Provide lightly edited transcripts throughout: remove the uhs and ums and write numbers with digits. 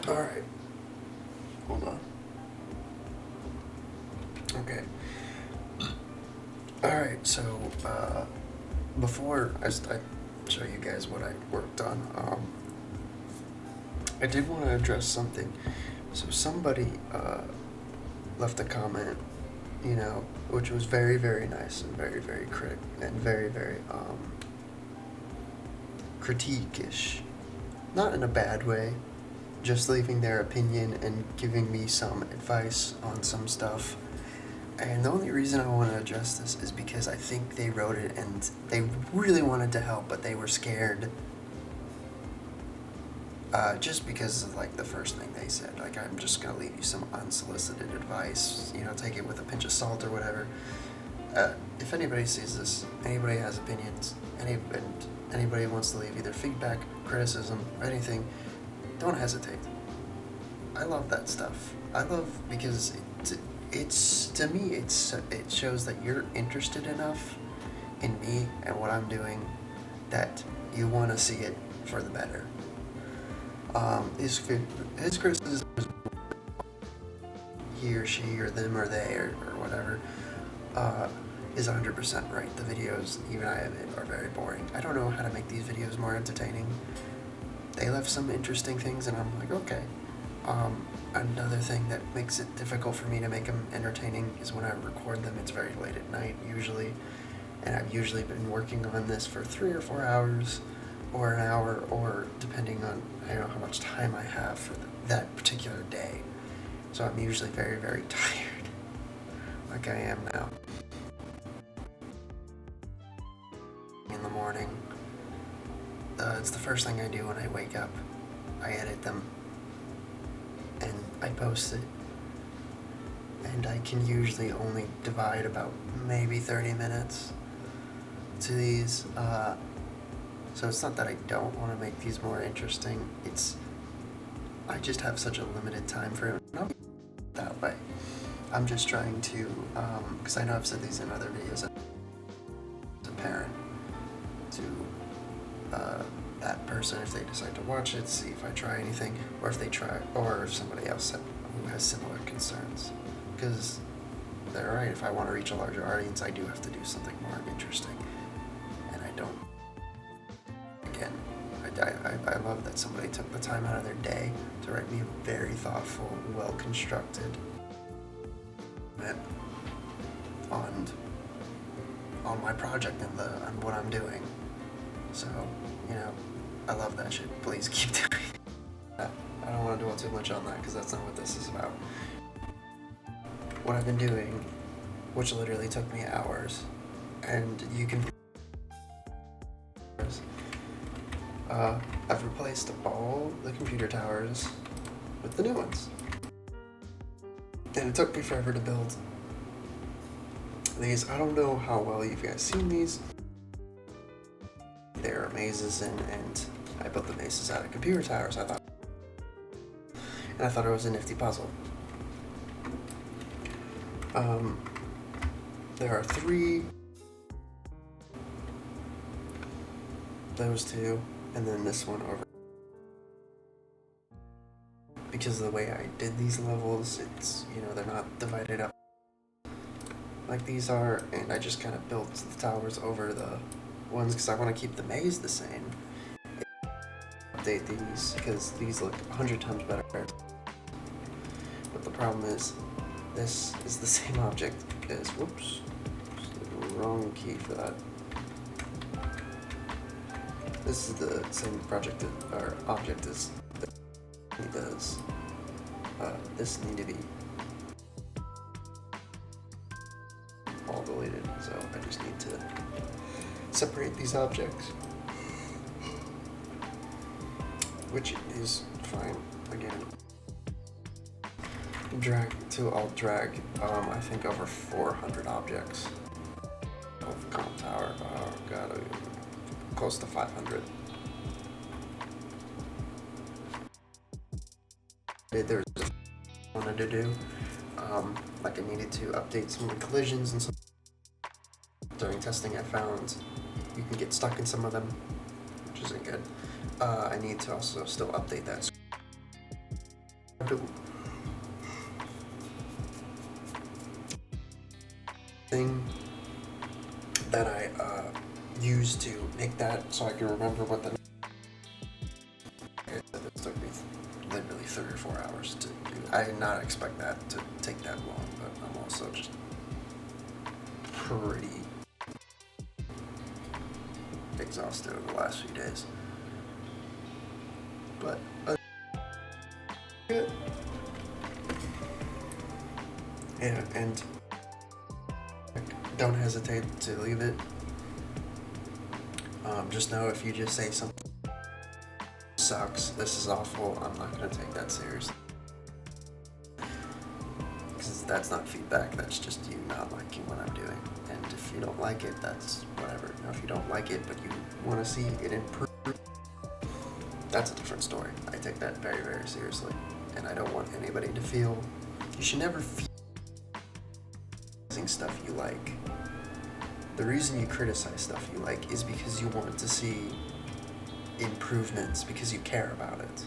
Alright, hold on. Okay. Alright, so, before I show you guys what I worked on, I did want to address something. So somebody, left a comment, which was very, very nice and very, very very, very, critique-ish. Not in a bad way, just leaving their opinion and giving me some advice on some stuff. And the only reason I want to address this is because I think they wrote it and they really wanted to help, but they were scared. Just because of, like, the first thing they said. Like, I'm just going to leave you some unsolicited advice, take it with a pinch of salt or whatever. If anybody sees this, anybody has opinions, anybody wants to leave either feedback, criticism, or anything, don't hesitate. I love that stuff. I love because it's to me it shows that you're interested enough in me and what I'm doing that you want to see it for the better. His criticism is he or she or them or they or whatever is 100% right. The videos, even I admit, are very boring. I don't know how to make these videos more entertaining. They left some interesting things and I'm like, okay. Another thing that makes it difficult for me to make them entertaining is when I record them, it's very late at night usually, and I've usually been working on this for 3 or 4 hours, or an hour, or depending on how much time I have for that particular day. So I'm usually very, very tired, like I am now. In the morning, it's the first thing I do when I wake up. I edit them and I post it, and I can usually only divide about maybe 30 minutes to these, so it's not that I don't want to make these more interesting, I just have such a limited time frame. Not that way. I'm just trying to, because I know I've said these in other videos, as a parent to that person, if they decide to watch it, see if I try anything, or if somebody else who has similar concerns. Because they're right, if I want to reach a larger audience, I do have to do something more interesting. And I don't. Again, I love that somebody took the time out of their day to write me a very thoughtful, well-constructed on my project and on what I'm doing. So, I love that shit. Please keep doing that. I don't want to dwell too much on that because that's not what this is about. What I've been doing, which literally took me hours, and you can... I've replaced all the computer towers with the new ones. And it took me forever to build these. I don't know how well you've guys seen these. There are mazes and I built the mazes out of computer towers, I thought it was a nifty puzzle. There are 3, those 2, and then this one over. Because of the way I did these levels, it's, they're not divided up like these are, and I just kind of built the towers over the ones because I want to keep the maze the same. Update these because these look 100 times better. But the problem is, this is the same object as, whoops, wrong key for that. This is the same project or object as he does. This need to be all deleted, so I just need to separate these objects, which is fine. Again, I'll drag I think over 400 objects of comp tower. Oh god, close to 500. There's a I wanted to do, like I needed to update some of the collisions and some. During testing, I found you can get stuck in some of them, which isn't good. I need to also still update that thing that I used to make that so I can remember what the. Like I said, this took me literally 3 or 4 hours to do. I did not expect that to take that long, but I'm also just pretty exhausted over the last few days. But good. Yeah, and don't hesitate to leave it. Just know if you just say something sucks, this is awful, I'm not gonna take that seriously. Because that's not feedback, that's just you not liking what I'm doing. And if you don't like it, that's whatever. Now, if you don't like it, but you want to see it improve, that's a different story. I take that very, very seriously. And I don't want anybody to feel, you should never feel stuff you like. The reason you criticize stuff you like is because you want to see improvements, because you care about it.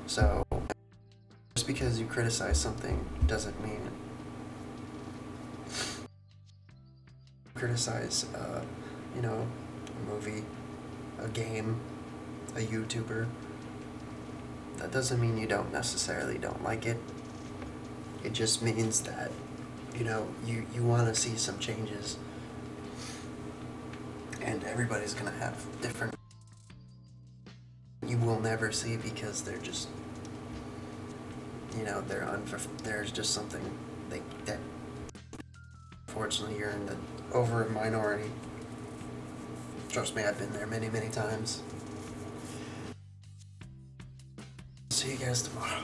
So, just because you criticize something doesn't mean criticize, a movie, a game, a YouTuber. That doesn't mean you don't like it. It just means that, you want to see some changes. And everybody's going to have different you will never see because they're just, there's just something that unfortunately you're in the over minority. Trust me, I've been there many, many times. See you guys tomorrow.